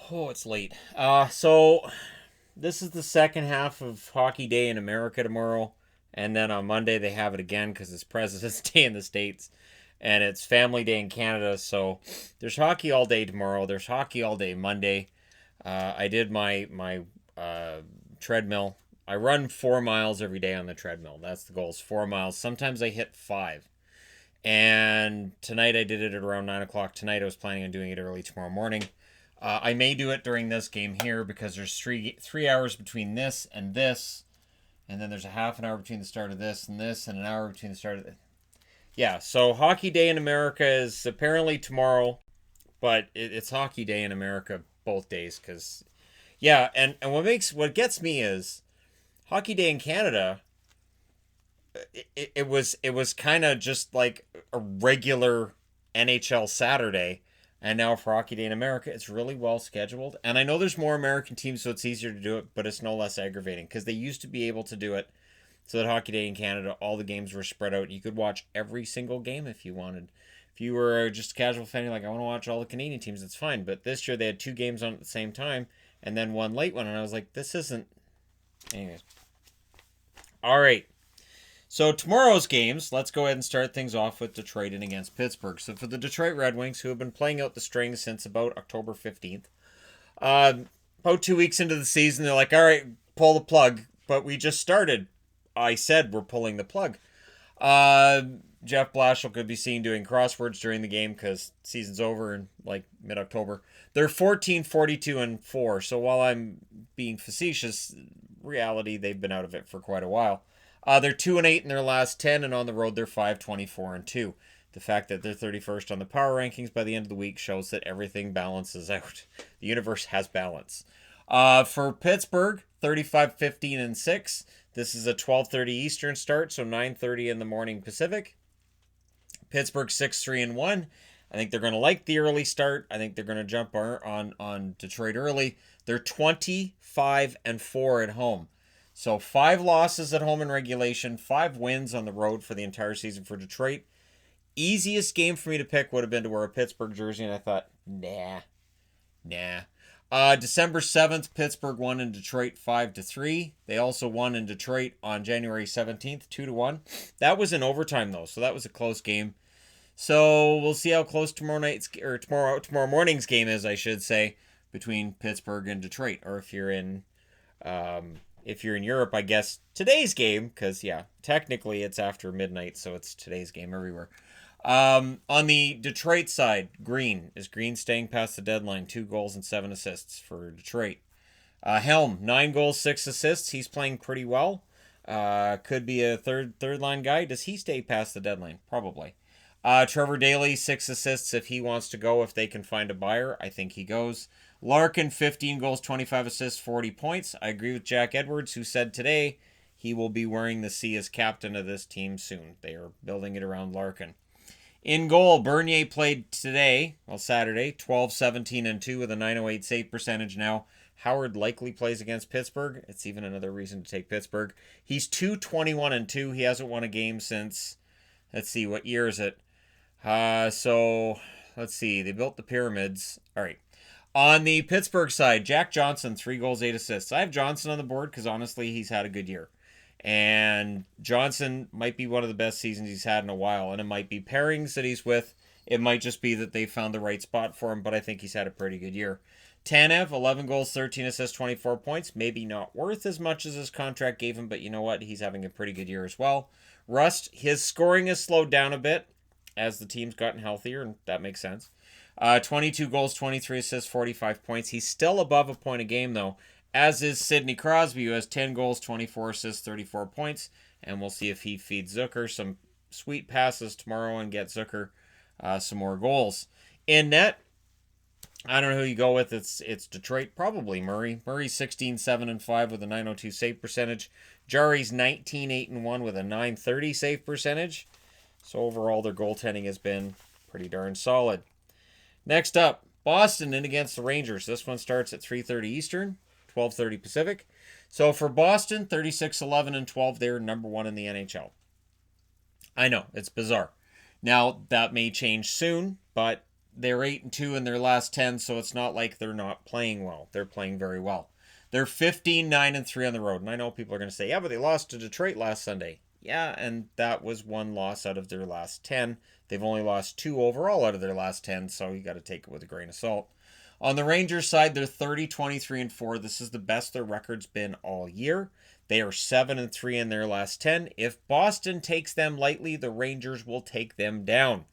Oh, it's late. So this is the second half of Hockey Day in America tomorrow, and then on Monday they have it again because it's President's Day in the States, and it's Family Day in Canada. So there's hockey all day tomorrow. There's hockey all day Monday. I did my treadmill. I run 4 miles every day on the treadmill. That's the goal. Is 4 miles. Sometimes I hit five. And tonight I did it at around 9 o'clock. Tonight I was planning on doing it early tomorrow morning. I may do it during this game here because there's three hours between this, and then there's a half an hour between the start of this, and an hour between the start of this. Yeah, so Hockey Day in America is apparently tomorrow, but it's Hockey Day in America both days because yeah, and what gets me is Hockey Day in Canada. It was kind of just like a regular NHL Saturday, and now for Hockey Day in America, it's really well scheduled. And I know there's more American teams, so it's easier to do it, but it's no less aggravating because they used to be able to do it so that Hockey Day in Canada, all the games were spread out. You could watch every single game if you wanted. If you were just a casual fan, you're like, I want to watch all the Canadian teams, it's fine. But this year they had two games on at the same time and then one late one, and I was like, this isn't. Anyways. All right. So tomorrow's games, let's go ahead and start things off with Detroit and against Pittsburgh. So for the Detroit Red Wings, who have been playing out the string since about October 15th, about 2 weeks into the season, they're like, all right, pull the plug. But we just started. I said we're pulling the plug. Jeff Blashill could be seen doing crosswords during the game because season's over in like mid-October. They're 14, 42, and 4. So while I'm being facetious, reality, they've been out of it for quite a while. They're 2-8 in their last 10, and on the road they're 5-24-2. The fact that they're 31st on the power rankings by the end of the week shows that everything balances out. The universe has balance. For Pittsburgh, 35-15-6. This is a 12:30 Eastern start, so 9:30 in the morning Pacific. Pittsburgh 6-3-1. I think they're going to like the early start. I think they're going to jump on Detroit early. They're 25-4 at home. So 5 losses at home in regulation, 5 wins on the road for the entire season for Detroit. Easiest game for me to pick would have been to wear a Pittsburgh jersey, and I thought, nah. December 7th, Pittsburgh won in Detroit 5-3. They also won in Detroit on January 17th, 2-1. That was in overtime though, so that was a close game. So we'll see how close tomorrow morning's game is, I should say, between Pittsburgh and Detroit. Or if you're in Europe, I guess today's game, because yeah, technically it's after midnight, so it's today's game everywhere. On the Detroit side, Green staying past the deadline? 2 goals and 7 assists for Detroit. Helm, 9 goals, 6 assists. He's playing pretty well. Could be a third line guy. Does he stay past the deadline? Probably. Trevor Daley, 6 assists if he wants to go. If they can find a buyer, I think he goes. Larkin, 15 goals, 25 assists, 40 points. I agree with Jack Edwards, who said today he will be wearing the C as captain of this team soon. They are building it around Larkin. In goal, Bernier played Saturday, 12-17-2 with a .908 save percentage now. Howard likely plays against Pittsburgh. It's even another reason to take Pittsburgh. He's 2-21-2. He hasn't won a game since, let's see, what year is it? So, let's see. They built the pyramids. All right. On the Pittsburgh side, Jack Johnson, 3 goals, 8 assists. I have Johnson on the board because honestly, he's had a good year. And Johnson might be one of the best seasons he's had in a while. And it might be pairings that he's with. It might just be that they found the right spot for him, but I think he's had a pretty good year. Tanev, 11 goals, 13 assists, 24 points. Maybe not worth as much as his contract gave him, but you know what? He's having a pretty good year as well. Rust, his scoring has slowed down a bit as the team's gotten healthier, and that makes sense. 22 goals, 23 assists, 45 points. He's still above a point a game, though, as is Sidney Crosby, who has 10 goals, 24 assists, 34 points. And we'll see if he feeds Zucker some sweet passes tomorrow and get Zucker some more goals. In net, I don't know who you go with. It's Detroit, probably Murray. Murray's 16-7-5 with a .902 save percentage. Jari's 19-8-1 with a .930 save percentage. So overall, their goaltending has been pretty darn solid. Next up, Boston in against the Rangers. This one starts at 3:30 Eastern, 12:30 Pacific. So for Boston, 36-11-12, they're number 1 in the NHL. I know, it's bizarre. Now, that may change soon, but they're 8-2 in their last 10, so it's not like they're not playing well. They're playing very well. They're 15-9-3 on the road. And I know people are going to say, yeah, but they lost to Detroit last Sunday. Yeah, and that was one loss out of their last 10. They've only lost 2 overall out of their last 10, so you got to take it with a grain of salt. On the Rangers side, they're 30-23-4. This is the best their record's been all year. They are 7-3 in their last 10. If Boston takes them lightly, the Rangers will take them down.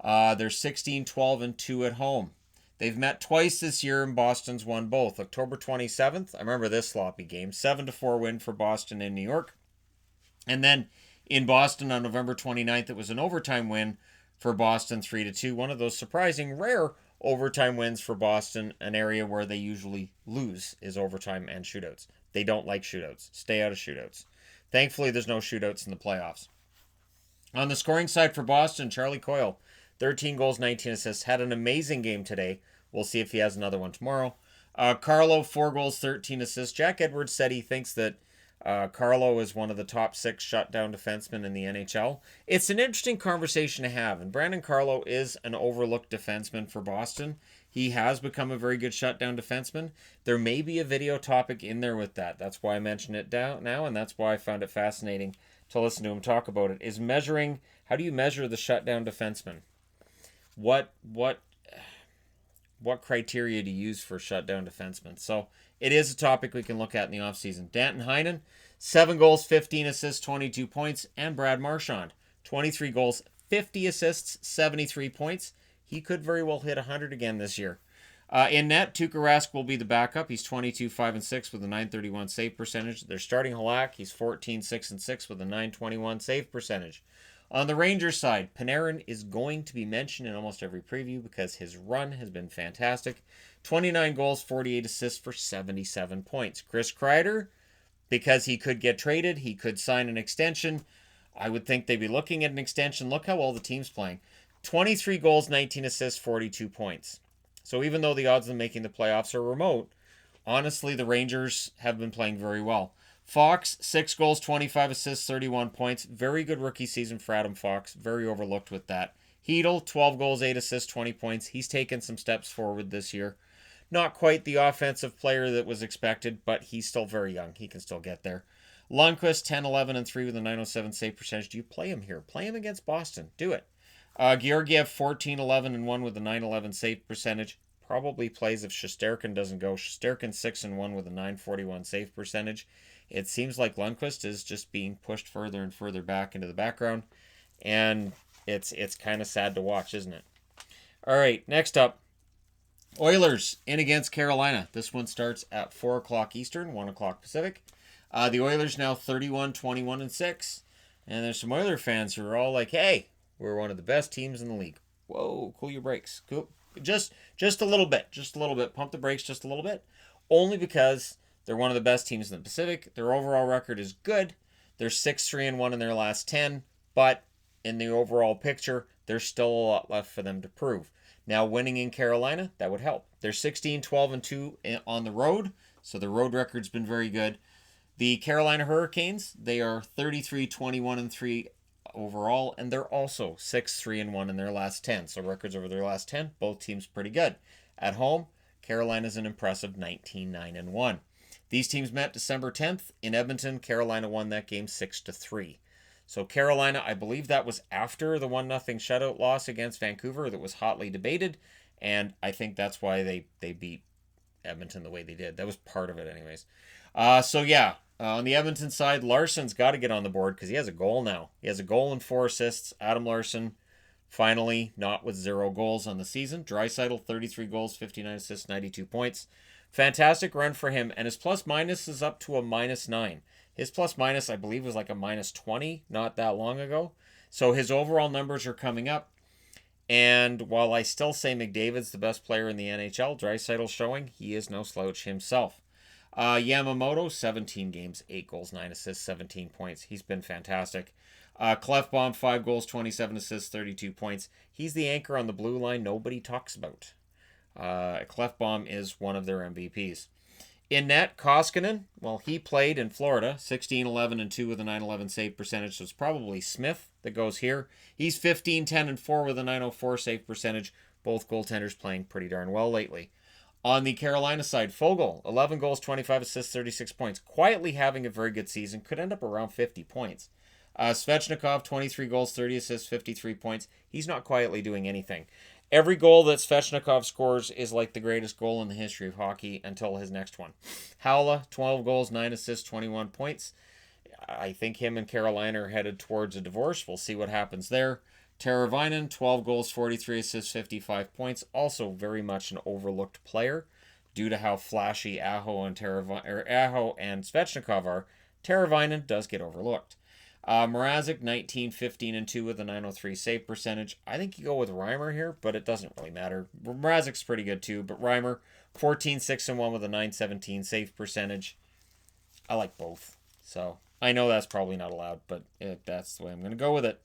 They're 16-12-2 at home. They've met twice this year, and Boston's won both. October 27th, I remember this sloppy game, 7-4 win for Boston in New York. And then in Boston on November 29th, it was an overtime win for Boston, 3-2. One of those surprising, rare overtime wins for Boston, an area where they usually lose is overtime and shootouts. They don't like shootouts. Stay out of shootouts. Thankfully, there's no shootouts in the playoffs. On the scoring side for Boston, Charlie Coyle, 13 goals, 19 assists. Had an amazing game today. We'll see if he has another one tomorrow. Carlo, 4 goals, 13 assists. Jack Edwards said he thinks that Carlo is one of the top 6 shutdown defensemen in the NHL. It's an interesting conversation to have, and Brandon Carlo is an overlooked defenseman for Boston. He has become a very good shutdown defenseman. There may be a video topic in there with that. That's why I mentioned it now, and that's why I found it fascinating to listen to him talk about it, is measuring, how do you measure the shutdown defenseman? What criteria to use for shutdown defensemen? So it is a topic we can look at in the offseason. Danton Heinen, 7 goals, 15 assists, 22 points. And Brad Marchand, 23 goals, 50 assists, 73 points. He could very well hit 100 again this year. In net, Tuukka Rask will be the backup. He's 22-5-6 with a .931 save percentage. They're starting Halak. He's 14-6-6 with a .921 save percentage. On the Rangers side, Panarin is going to be mentioned in almost every preview because his run has been fantastic. 29 goals, 48 assists for 77 points. Chris Kreider, because he could get traded, he could sign an extension. I would think they'd be looking at an extension. Look how well the team's playing. 23 goals, 19 assists, 42 points. So even though the odds of making the playoffs are remote, honestly, the Rangers have been playing very well. Fox, 6 goals, 25 assists, 31 points. Very good rookie season for Adam Fox. Very overlooked with that. Hedl, 12 goals, 8 assists, 20 points. He's taken some steps forward this year. Not quite the offensive player that was expected, but he's still very young. He can still get there. Lundqvist, 10-11-3 with a .907 save percentage. Do you play him here? Play him against Boston. Do it. Georgiev, 14-11-1 with a .911 save percentage. Probably plays if Shesterkin doesn't go. Shesterkin, 6-1 with a .941 save percentage. It seems like Lundqvist is just being pushed further and further back into the background, and it's kind of sad to watch, isn't it? All right, next up, Oilers in against Carolina. This one starts at 4 o'clock Eastern, 1 o'clock Pacific. The Oilers now 31-21-6, and there's some Oiler fans who are all like, hey, we're one of the best teams in the league. Whoa, cool your brakes. Cool. Just a little bit. Pump the brakes just a little bit. Only because they're one of the best teams in the Pacific. Their overall record is good. They're 6-3-1 in their last 10, but in the overall picture, there's still a lot left for them to prove. Now, winning in Carolina, that would help. They're 16-12-2 on the road, so the road record's been very good. The Carolina Hurricanes, they are 33-21-3 overall, and they're also 6-3-1 in their last 10. So records over their last 10, both teams pretty good. At home, Carolina's an impressive 19-9-1. These teams met December 10th in Edmonton. Carolina won that game 6-3. So Carolina, I believe that was after the 1-0 shutout loss against Vancouver that was hotly debated, and I think that's why they beat Edmonton the way they did. That was part of it anyways. On the Edmonton side, Larson's got to get on the board because he has a goal now. He has a goal and 4 assists. Adam Larson, finally, not with 0 goals on the season. Draisaitl, 33 goals, 59 assists, 92 points. Fantastic run for him, and his plus-minus is up to a -9. His plus-minus, I believe, was like a -20 not that long ago. So his overall numbers are coming up. And while I still say McDavid's the best player in the NHL, Draisaitl's showing he is no slouch himself. Yamamoto, 17 games, 8 goals, 9 assists, 17 points. He's been fantastic. Clefbaum, 5 goals, 27 assists, 32 points. He's the anchor on the blue line nobody talks about. Clefbaum is one of their MVPs. In net, Koskinen, well, he played in Florida, 16-11-2 with a .911 save percentage, so it's probably Smith that goes here. He's 15-10-4 with a .904 save percentage. Both goaltenders playing pretty darn well lately. On the Carolina side, Foegele, 11 goals, 25 assists, 36 points. Quietly having a very good season. Could end up around 50 points. Svechnikov, 23 goals, 30 assists, 53 points. He's not quietly doing anything. Every goal that Svechnikov scores is like the greatest goal in the history of hockey until his next one. Haula, 12 goals, 9 assists, 21 points. I think him and Carolina are headed towards a divorce. We'll see what happens there. Teravainen, 12 goals, 43 assists, 55 points. Also very much an overlooked player due to how flashy Aho and Svechnikov are. Teravainen does get overlooked. Mrazek, 19, 15, and 2 with a 903 save percentage. I think you go with Reimer here, but it doesn't really matter. Mrazek's pretty good too, but Reimer, 14, 6, and 1 with a 917 save percentage. I like both. So I know that's probably not allowed, but that's the way I'm going to go with it.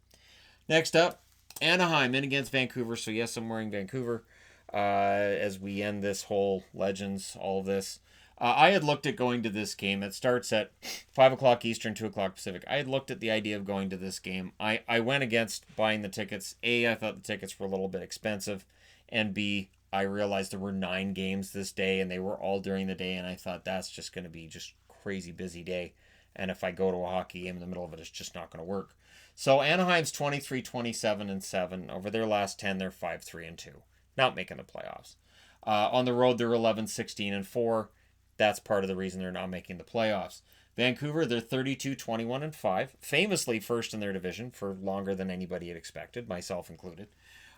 Next up, Anaheim in against Vancouver. So yes, I'm wearing Vancouver as we end this whole Legends, all of this. I had looked at going to this game. It starts at 5 o'clock Eastern, 2 o'clock Pacific. I had looked at the idea of going to this game. I went against buying the tickets. A, I thought the tickets were a little bit expensive. And B, I realized there were 9 games this day, and they were all during the day. And I thought that's just going to be just crazy busy day. And if I go to a hockey game in the middle of it, it's just not going to work. So Anaheim's 23, 27, and 7. Over their last 10, they're 5, 3, and 2. Not making the playoffs. On the road, they're 11, 16, and 4. That's part of the reason they're not making the playoffs. Vancouver, they're 32, 21, and 5. Famously first in their division for longer than anybody had expected, myself included.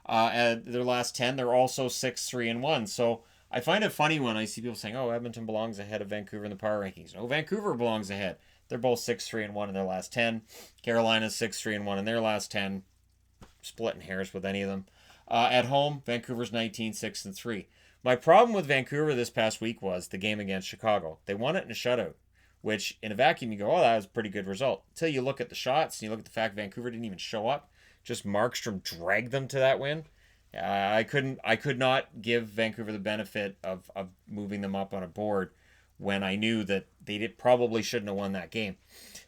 And their last 10, they're also 6, 3, and 1. So I find it funny when I see people saying, oh, Edmonton belongs ahead of Vancouver in the power rankings. No, Vancouver belongs ahead. They're both 6, 3, and 1 in their last 10. Carolina's 6, 3, and 1 in their last 10. Splitting hairs with any of them. At home, Vancouver's 19, 6, and 3. My problem with Vancouver this past week was the game against Chicago. They won it in a shutout, which in a vacuum you go, oh, that was a pretty good result. Until you look at the shots and you look at the fact Vancouver didn't even show up. Just Markstrom dragged them to that win. I could not give Vancouver the benefit of moving them up on a board when I knew that they probably shouldn't have won that game.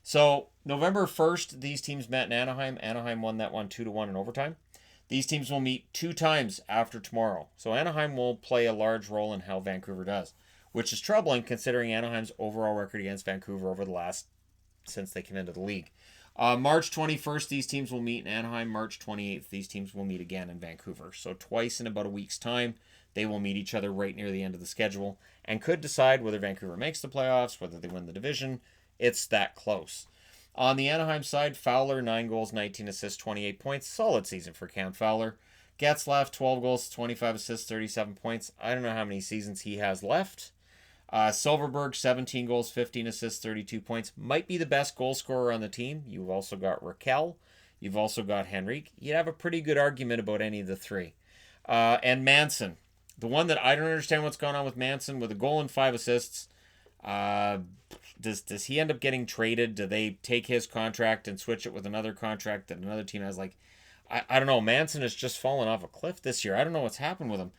So November 1st, these teams met in Anaheim. Anaheim won that one 2-1 in overtime. These teams will meet 2 times after tomorrow. So Anaheim will play a large role in how Vancouver does, which is troubling considering Anaheim's overall record against Vancouver over the last, since they came into the league. March 21st, these teams will meet in Anaheim. March 28th, these teams will meet again in Vancouver. So twice in about a week's time, they will meet each other right near the end of the schedule and could decide whether Vancouver makes the playoffs, whether they win the division. It's that close. On the Anaheim side, Fowler, 9 goals, 19 assists, 28 points. Solid season for Cam Fowler. Getzlaf, 12 goals, 25 assists, 37 points. I don't know how many seasons he has left. Silverberg, 17 goals, 15 assists, 32 points. Might be the best goal scorer on the team. You've also got Raquel. You've also got Henrique. You'd have a pretty good argument about any of the 3. And Manson. The one that I don't understand what's going on with Manson with a goal and 5 assists. Does he end up getting traded? Do they take his contract and switch it with another contract that another team has? Like, I don't know. Manson has just fallen off a cliff this year. I don't know what's happened with him.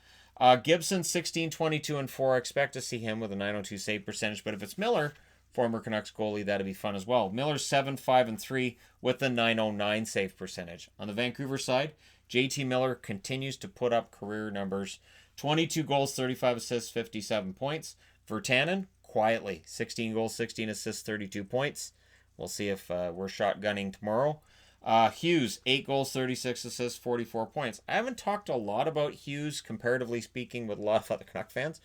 Gibson, 16, 22, and 4. I expect to see him with a 902 save percentage. But if it's Miller, former Canucks goalie, that'd be fun as well. Miller's 7, 5, and 3 with a 909 save percentage. On the Vancouver side, JT Miller continues to put up career numbers. 22 goals, 35 assists, 57 points. Virtanen, quietly, 16 goals, 16 assists, 32 points. We'll see if we're shotgunning tomorrow. Hughes, 8 goals, 36 assists, 44 points. I haven't talked a lot about Hughes, comparatively speaking, with a lot of other Canuck fans.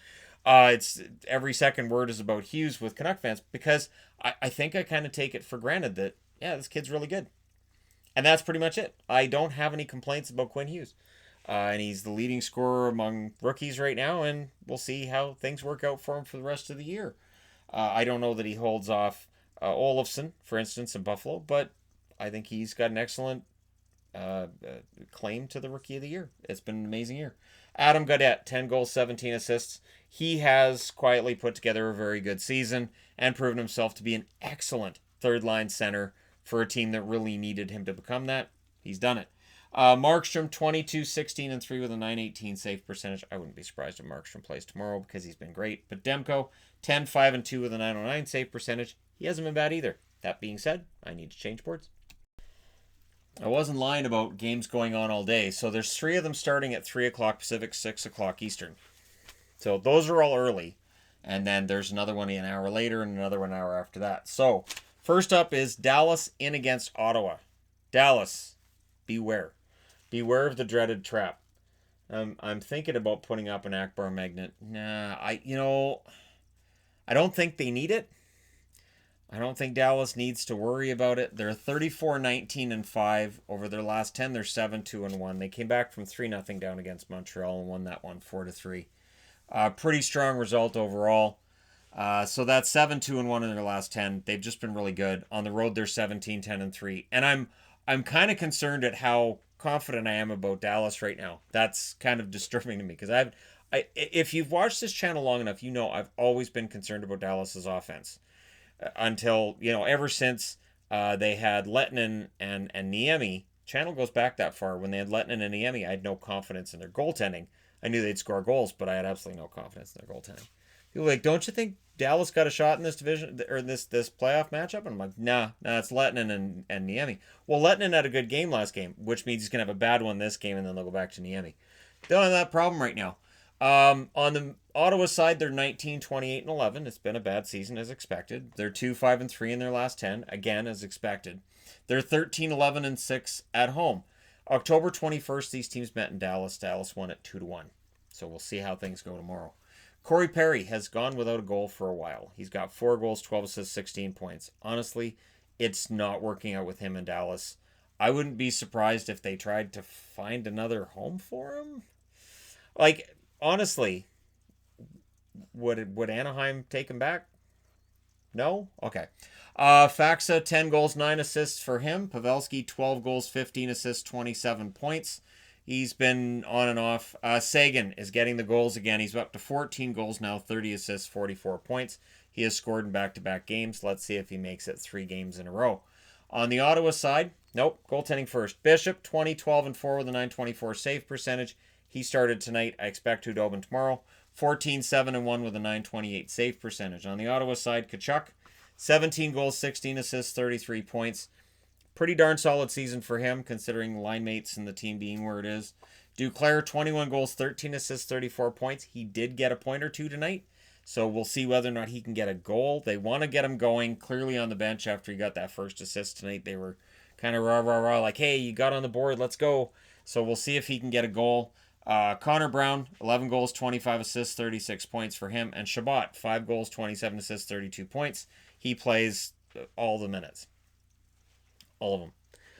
It's every second word is about Hughes with Canuck fans because I think I kind of take it for granted that, yeah, this kid's really good. And that's pretty much it. I don't have any complaints about Quinn Hughes. And he's the leading scorer among rookies right now, and we'll see how things work out for him for the rest of the year. I don't know that he holds off Olofsson, for instance, in Buffalo, but I think he's got an excellent claim to the Rookie of the Year. It's been an amazing year. Adam Gaudette, 10 goals, 17 assists. He has quietly put together a very good season and proven himself to be an excellent third-line center for a team that really needed him to become that. He's done it. Markstrom, 22, 16, and 3 with a 918 save percentage. I wouldn't be surprised if Markstrom plays tomorrow because he's been great. But Demko, 10, 5, and 2 with a 909 save percentage. He hasn't been bad either. That being said, I need to change boards. I wasn't lying about games going on all day. So there's three of them starting at 3 o'clock Pacific, 6 o'clock Eastern. So those are all early. And then there's another one an hour later and another one an hour after that. So first up is Dallas in against Ottawa. Dallas, beware. Beware of the dreaded trap. I'm thinking about putting up an Akbar magnet. Nah, I don't think they need it. I don't think Dallas needs to worry about it. They're 34-19-5 over their last 10. They're 7-2-1. They came back from 3-0 down against Montreal and won that one 4-3. Pretty strong result overall. So that's 7-2-1 in their last 10. They've just been really good. On the road, they're 17-10-3. And I'm kind of concerned at how confident I am about Dallas right now. That's kind of disturbing to me because if you've watched this channel long enough, you know I've always been concerned about Dallas's offense until ever since they had Lettinen and Niemi. Channel goes back that far. When they had Lettinen and Niemi, I had no confidence in their goaltending. I knew they'd score goals, but I had absolutely no confidence in their goaltending. People were like, don't you think Dallas got a shot in this division or this playoff matchup? And I'm like, nah, it's Lettinen and Niemi. Well, Lettinen had a good game last game, which means he's gonna have a bad one this game, and then they'll go back to Niemi. They don't have that problem right now. On the Ottawa side, they're 19-28-11. It's been a bad season as expected. They're 2-5-3 in their last 10, again as expected. They're 13-11-6 at home. October 21st, these teams met in Dallas. Dallas won at 2-1. So we'll see how things go tomorrow. Corey Perry has gone without a goal for a while. He's got 4 goals, 12 assists, 16 points. Honestly, it's not working out with him in Dallas. I wouldn't be surprised if they tried to find another home for him. Like, honestly, would Anaheim take him back? No? Okay. Faxa, 10 goals, 9 assists for him. Pavelski, 12 goals, 15 assists, 27 points. He's been on and off. Sagan is getting the goals again. He's up to 14 goals now, 30 assists, 44 points. He has scored in back-to-back games. Let's see if he makes it 3 games in a row. On the Ottawa side, nope, goaltending first. Bishop, 20-12-4 with a .924 save percentage. He started tonight. I expect Hudobin tomorrow. 14-7-1 with a .928 save percentage. On the Ottawa side, Tkachuk, 17 goals, 16 assists, 33 points. Pretty darn solid season for him, considering line mates and the team being where it is. Duclair, 21 goals, 13 assists, 34 points. He did get a point or two tonight, so we'll see whether or not he can get a goal. They want to get him going clearly on the bench after he got that first assist tonight. They were kind of rah, like, hey, you got on the board, let's go. So we'll see if he can get a goal. Connor Brown, 11 goals, 25 assists, 36 points for him. And Shabbat, 5 goals, 27 assists, 32 points. He plays all the minutes. All of them.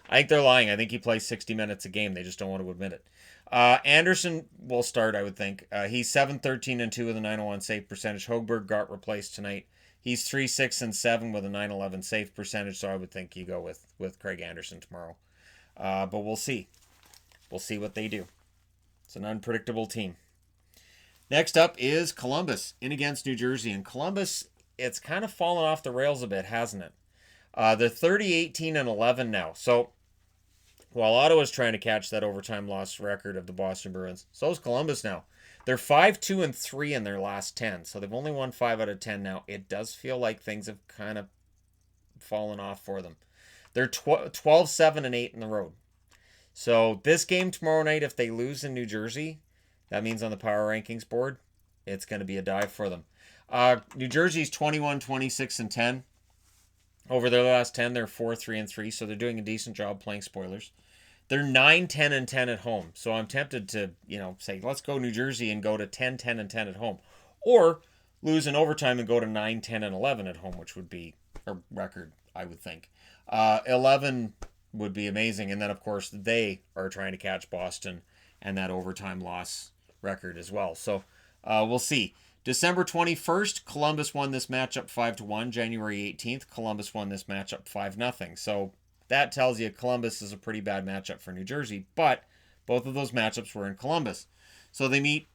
I think they're lying. I think he plays 60 minutes a game. They just don't want to admit it. Anderson will start, I would think. He's 7-13-2 with a .901 save percentage. Hogberg got replaced tonight. He's 3-6-7 with a .911 save percentage, so I would think you go with Craig Anderson tomorrow. But we'll see. We'll see what they do. It's an unpredictable team. Next up is Columbus in against New Jersey. And Columbus, it's kind of fallen off the rails a bit, hasn't it? They're 30-18-11 now. So while Ottawa's trying to catch that overtime loss record of the Boston Bruins, so is Columbus now. They're 5-2-3 in their last 10. So they've only won 5 out of 10 now. It does feel like things have kind of fallen off for them. They're 12-7-8 in the road. So this game tomorrow night, if they lose in New Jersey, that means on the power rankings board, it's going to be a dive for them. New Jersey's 21-26-10. Over their last 10, they're 4-3-3, so they're doing a decent job playing spoilers. They're 9-10-10 at home, so I'm tempted to, say, let's go New Jersey and go to 10-10-10 at home. Or lose in overtime and go to 9-10-11 at home, which would be a record, I would think. 11 would be amazing, and then, of course, they are trying to catch Boston and that overtime loss record as well. So we'll see. December 21st, Columbus won this matchup 5-1. January 18th, Columbus won this matchup 5-0. So that tells you Columbus is a pretty bad matchup for New Jersey, but both of those matchups were in Columbus. So they meet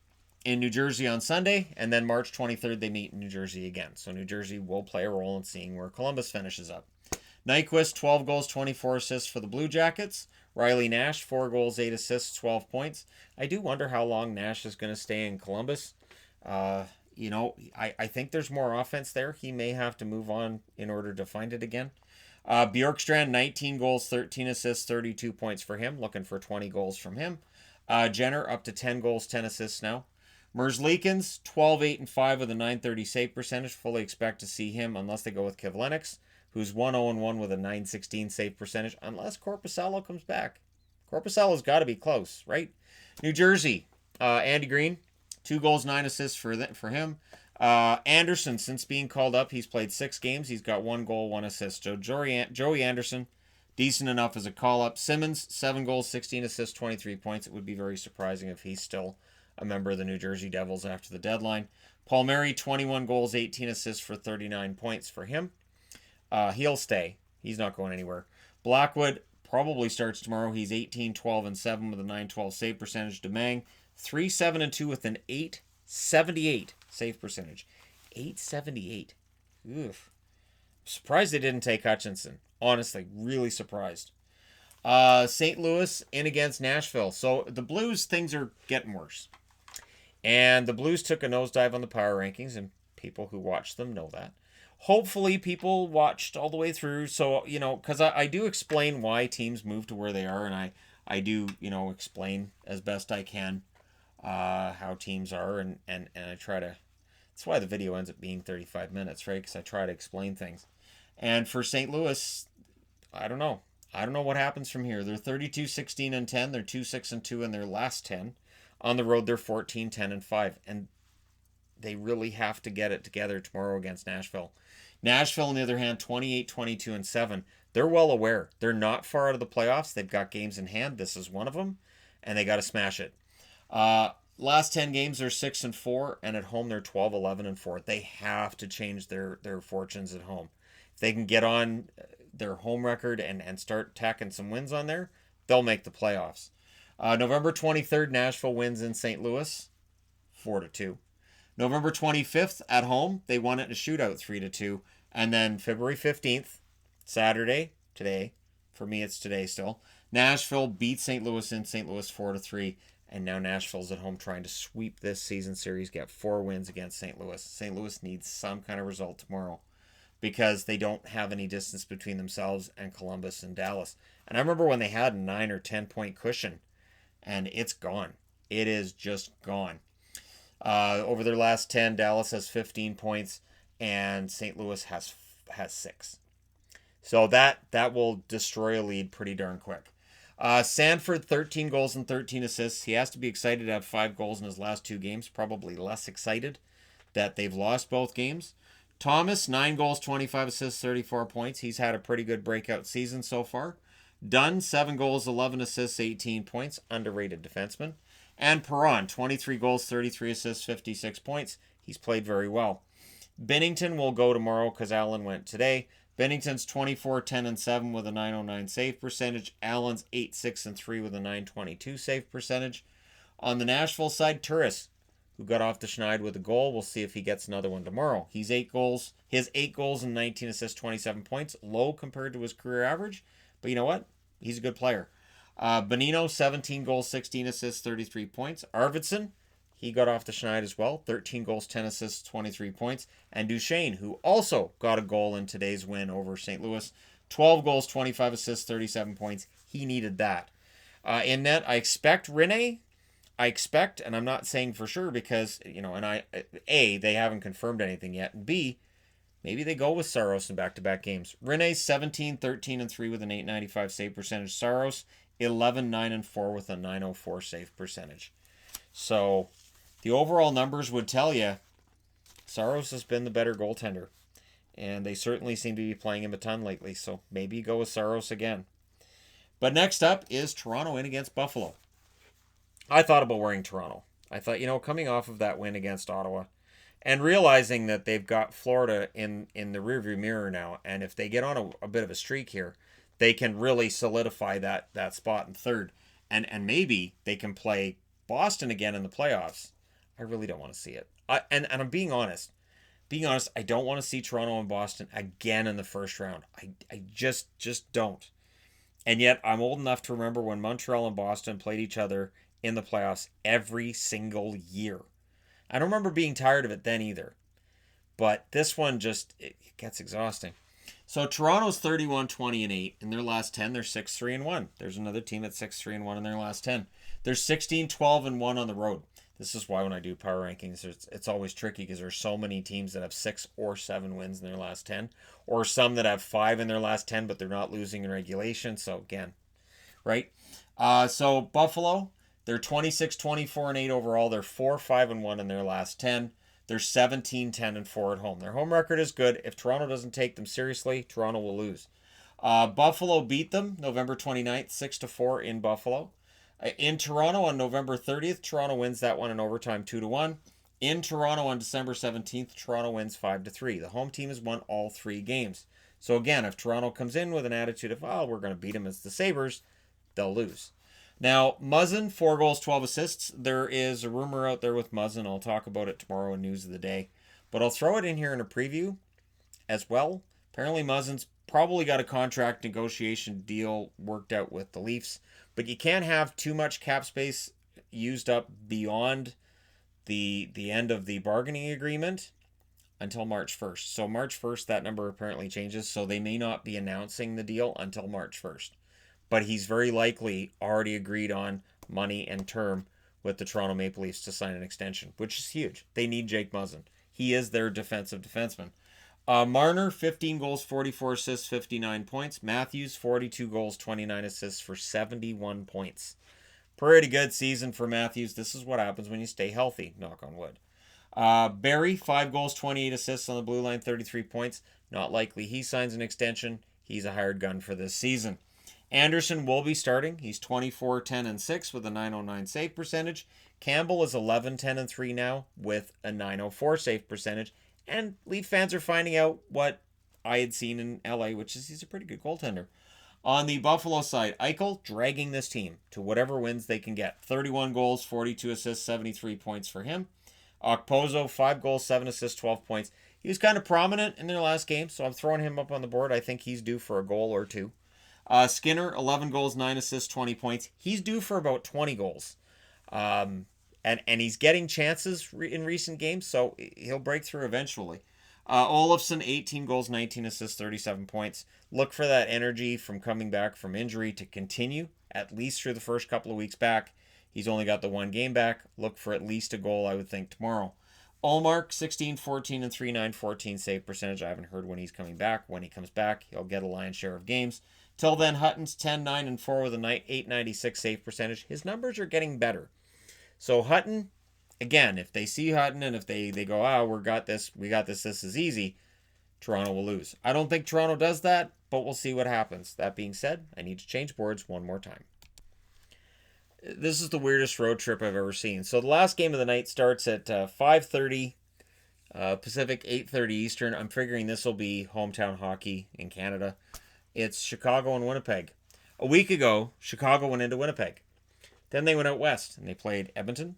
in New Jersey on Sunday, and then March 23rd, they meet in New Jersey again. So New Jersey will play a role in seeing where Columbus finishes up. Nyquist, 12 goals, 24 assists for the Blue Jackets. Riley Nash, 4 goals, 8 assists, 12 points. I do wonder how long Nash is going to stay in Columbus. I think there's more offense there. He may have to move on in order to find it again. Bjorkstrand, 19 goals, 13 assists, 32 points for him. Looking for 20 goals from him. Jenner up to 10 goals, 10 assists now. Merzlikins, 12, 8, and 5 with a 930 save percentage. Fully expect to see him unless they go with Kivlenix, who's 1-0-1 with a 916 save percentage, unless Korpisalo comes back. Korpisalo's got to be close, right? New Jersey, Andy Green, 2 goals, 9 assists for him. Anderson, since being called up, he's played 6 games. He's got 1 goal, 1 assist. So Joey Anderson, decent enough as a call-up. Simmons, 7 goals, 16 assists, 23 points. It would be very surprising if he's still a member of the New Jersey Devils after the deadline. Palmieri, 21 goals, 18 assists for 39 points for him. He'll stay. He's not going anywhere. Blackwood probably starts tomorrow. He's 18, 12, and 7 with a 912 save percentage. Demang, 3, 7, and 2 with an 878 save percentage. 878. Oof. Surprised they didn't take Hutchinson. Honestly, really surprised. St. Louis in against Nashville. So the Blues, things are getting worse. And the Blues took a nosedive on the power rankings, and people who watch them know that. Hopefully people watched all the way through. So, because I do explain why teams move to where they are, and I do, explain as best I can how teams are, and I try to, that's why the video ends up being 35 minutes, right? Because I try to explain things. And for St. Louis, I don't know. I don't know what happens from here. They're 32, 16, and 10. They're 2, 6, and 2 in their last 10. On the road, they're 14, 10, and 5. And they really have to get it together tomorrow against Nashville. Nashville, on the other hand, 28, 22, and 7. They're well aware. They're not far out of the playoffs. They've got games in hand. This is one of them. And they got to smash it. Last 10 games, they're 6 and 4. And at home, they're 12, 11, and 4. They have to change their fortunes at home. If they can get on their home record and start tacking some wins on there, they'll make the playoffs. November 23rd, Nashville wins in St. Louis, 4-2. November 25th, at home, they won it in a shootout, 3-2. And then February 15th, Saturday, today, for me it's today still, Nashville beat St. Louis in St. Louis 4-3. And now Nashville's at home trying to sweep this season series, get 4 wins against St. Louis. St. Louis needs some kind of result tomorrow, because they don't have any distance between themselves and Columbus and Dallas. And I remember when they had a 9 or 10 point cushion, and it's gone. It is just gone. Over their last 10, Dallas has 15 points, and St. Louis has 6. So that will destroy a lead pretty darn quick. Sanford, 13 goals and 13 assists. He has to be excited to have 5 goals in his last 2 games. Probably less excited that they've lost both games. Thomas, 9 goals, 25 assists, 34 points. He's had a pretty good breakout season so far. Dunn, 7 goals, 11 assists, 18 points. Underrated defenseman. And Perron, 23 goals, 33 assists, 56 points. He's played very well. Binnington will go tomorrow because Allen went today. Binnington's 24, 10, and 7 with a 909 save percentage. Allen's 8, 6, and 3 with a 922 save percentage. On the Nashville side, Turris, who got off the schneid with a goal. We'll see if he gets another one tomorrow. He's 8 goals. He has 8 goals and 19 assists, 27 points. Low compared to his career average. But you know what? He's a good player. Bonino, 17 goals, 16 assists, 33 points. Arvidsson, he got off the schneid as well. 13 goals, 10 assists, 23 points. And Duchesne, who also got a goal in today's win over St. Louis. 12 goals, 25 assists, 37 points. He needed that. In net, I expect Rinne. And I'm not saying for sure because, A, they haven't confirmed anything yet. And B, maybe they go with Saros in back-to-back games. Rinne's 17, 13, and 3 with an 895 save percentage. Saros, 11, 9, and 4 with a 904 save percentage. So the overall numbers would tell you Saros has been the better goaltender. And they certainly seem to be playing him a ton lately. So maybe go with Saros again. But next up is Toronto in against Buffalo. I thought about wearing Toronto. I thought, coming off of that win against Ottawa and realizing that they've got Florida in the rearview mirror now, and if they get on a bit of a streak here, they can really solidify that spot in third. And maybe they can play Boston again in the playoffs. I really don't want to see it. And I'm being honest. I don't want to see Toronto and Boston again in the first round. I just don't. And yet I'm old enough to remember when Montreal and Boston played each other in the playoffs every single year. I don't remember being tired of it then either. But this one it gets exhausting. So Toronto's 31-20-8 in their last 10. They're 6-3-1. There's another team at 6-3-1 in their last 10. They're 16-12-1 on the road. This is why when I do power rankings, it's always tricky because there's so many teams that have 6 or 7 wins in their last 10, or some that have 5 in their last 10, but they're not losing in regulation. So again, right? So Buffalo, they're 26-24-8 overall. They're 4-5-1 in their last 10. They're 17-10-4 at home. Their home record is good. If Toronto doesn't take them seriously, Toronto will lose. Buffalo beat them November 29th, 6-4 in Buffalo. In Toronto on November 30th, Toronto wins that one in overtime 2-1. In Toronto on December 17th, Toronto wins 5-3. The home team has won all 3 games. So again, if Toronto comes in with an attitude of, oh, we're going to beat them as the Sabres, they'll lose. Now, Muzzin, 4 goals, 12 assists. There is a rumor out there with Muzzin. I'll talk about it tomorrow in News of the Day. But I'll throw it in here in a preview as well. Apparently, Muzzin's probably got a contract negotiation deal worked out with the Leafs. But you can't have too much cap space used up beyond the end of the bargaining agreement until March 1st. So March 1st, that number apparently changes. So they may not be announcing the deal until March 1st. But he's very likely already agreed on money and term with the Toronto Maple Leafs to sign an extension, which is huge. They need Jake Muzzin. He is their defensive defenseman. Marner, 15 goals, 44 assists, 59 points. Matthews, 42 goals, 29 assists for 71 points. Pretty good season for Matthews. This is what happens when you stay healthy, knock on wood. Barry, 5 goals, 28 assists on the blue line, 33 points. Not likely he signs an extension. He's a hired gun for this season. Anderson will be starting. He's 24-10-6 with a .909 save percentage. Campbell is 11-10-3 now with a .904 save percentage. And Leaf fans are finding out what I had seen in LA, which is he's a pretty good goaltender. On the Buffalo side, Eichel dragging this team to whatever wins they can get. 31 goals, 42 assists, 73 points for him. Okposo, 5 goals, 7 assists, 12 points. He was kind of prominent in their last game, so I'm throwing him up on the board. I think he's due for a goal or 2. Skinner, 11 goals, 9 assists, 20 points. He's due for about 20 goals. And he's getting chances in recent games, so he'll break through eventually. Olofsson, 18 goals, 19 assists, 37 points. Look for that energy from coming back from injury to continue, at least through the first couple of weeks back. He's only got the 1 game back. Look for at least a goal, I would think, tomorrow. Ullmark, 16-14-3, .914 save percentage. I haven't heard when he's coming back. When he comes back, he'll get a lion's share of games. Till then, Hutton's 10-9-4 with a .896 save percentage. His numbers are getting better. So Hutton, again, if they see Hutton and if they go, we got this, this is easy, Toronto will lose. I don't think Toronto does that, but we'll see what happens. That being said, I need to change boards one more time. This is the weirdest road trip I've ever seen. So the last game of the night starts at 5:30 Pacific, 8:30 Eastern. I'm figuring this will be hometown hockey in Canada. It's Chicago and Winnipeg. A week ago, Chicago went into Winnipeg. Then they went out west and they played Edmonton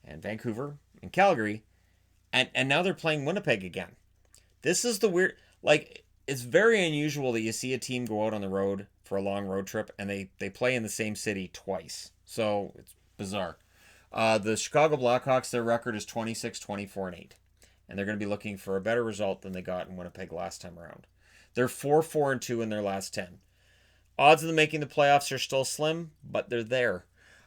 and Vancouver and Calgary. And now they're playing Winnipeg again. This is the weird... it's very unusual that you see a team go out on the road for a long road trip and they play in the same city twice. So it's bizarre. The Chicago Blackhawks, their record is 26-24-8. And they're going to be looking for a better result than they got in Winnipeg last time around. They're 4-4-2 in their last 10. Odds of them making the playoffs are still slim, but they're there.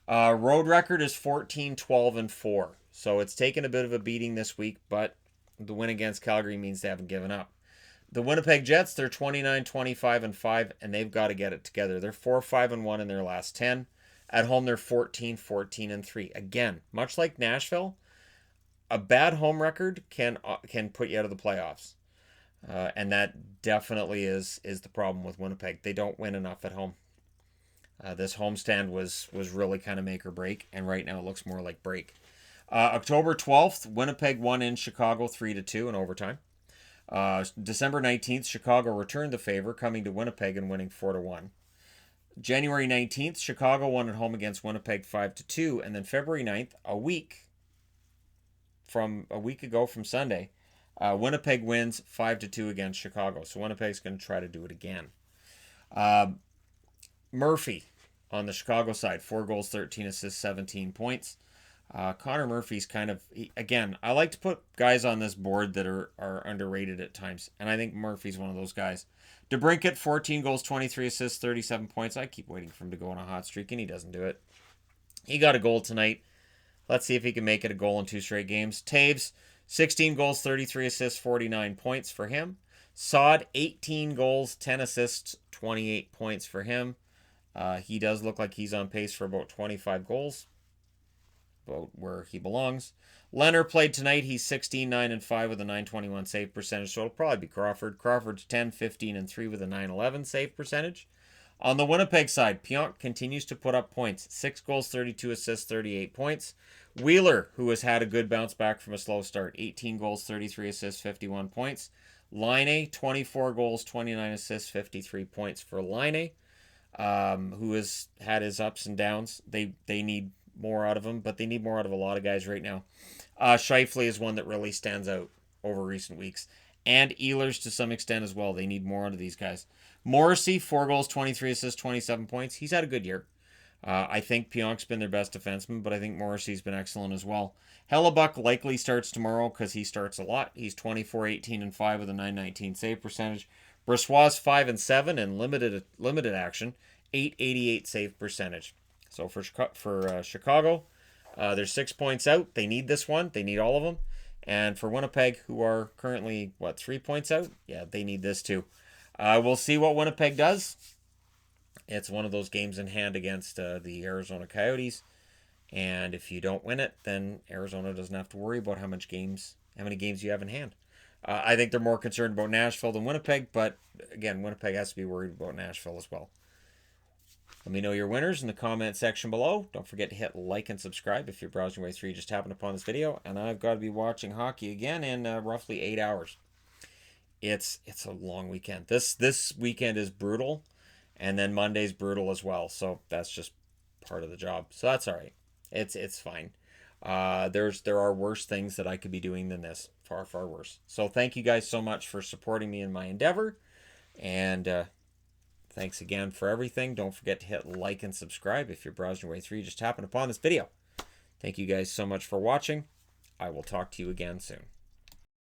Road record is 14-12-4. So it's taken a bit of a beating this week, but the win against Calgary means they haven't given up. The Winnipeg Jets, they're 29-25-5, and they've got to get it together. They're 4-5-1 in their last 10. At home, they're 14-14-3. Again, much like Nashville, a bad home record can put you out of the playoffs. And that definitely is the problem with Winnipeg. They don't win enough at home. This homestand was really kind of make or break, and right now it looks more like break. October 12th, Winnipeg won in Chicago 3-2 in overtime. December 19th, Chicago returned the favor, coming to Winnipeg and winning 4-1. January 19th, Chicago won at home against Winnipeg 5-2, and then February 9th, a week ago from Sunday, Winnipeg wins 5-2 against Chicago. So Winnipeg's going to try to do it again. Murphy on the Chicago side, 4 goals, 13 assists, 17 points. Connor Murphy's kind of, again, I like to put guys on this board that are underrated at times, and I think Murphy's one of those guys. DeBrincat, 14 goals, 23 assists, 37 points. I keep waiting for him to go on a hot streak, and he doesn't do it. He got a goal tonight. Let's see if he can make it a goal in 2 straight games. Taves, 16 goals, 33 assists, 49 points for him. Saad, 18 goals, 10 assists, 28 points for him. He does look like he's on pace for about 25 goals, about where he belongs. Leonard played tonight. He's 16, 9, and 5 with a 921 save percentage, so it'll probably be Crawford. Crawford's 10, 15, and 3 with a 911 save percentage. On the Winnipeg side, Pionk continues to put up points. 6 goals, 32 assists, 38 points. Wheeler, who has had a good bounce back from a slow start, 18 goals, 33 assists, 51 points. Laine, 24 goals, 29 assists, 53 points for Laine, who has had his ups and downs. They need more out of him, but they need more out of a lot of guys right now. Scheifele is one that really stands out over recent weeks. And Ehlers to some extent as well. They need more out of these guys. Morrissey, 4 goals, 23 assists, 27 points. He's had a good year. I think Pionk's been their best defenseman, but I think Morrissey's been excellent as well. Hellebuck likely starts tomorrow because he starts a lot. He's 24, 18, and 5 with a 919 save percentage. Bressois 5 and 7 in limited action, 888 save percentage. So for Chicago, they're 6 points out. They need this one. They need all of them. And for Winnipeg, who are currently, 3 points out? Yeah, they need this too. We'll see what Winnipeg does. It's one of those games in hand against the Arizona Coyotes. And if you don't win it, then Arizona doesn't have to worry about how many games you have in hand. I think they're more concerned about Nashville than Winnipeg, but again, Winnipeg has to be worried about Nashville as well. Let me know your winners in the comment section below. Don't forget to hit like and subscribe if you're browsing your way through. You just happened upon this video, and I've got to be watching hockey again in roughly 8 hours. It's a long weekend. This weekend is brutal, and then Monday's brutal as well. So that's just part of the job. So that's all right. It's fine. There are worse things that I could be doing than this. Far, far worse. So thank you guys so much for supporting me in my endeavor, and thanks again for everything. Don't forget to hit like and subscribe if you're browsing your way through. You just happened upon this video. Thank you guys so much for watching. I will talk to you again soon.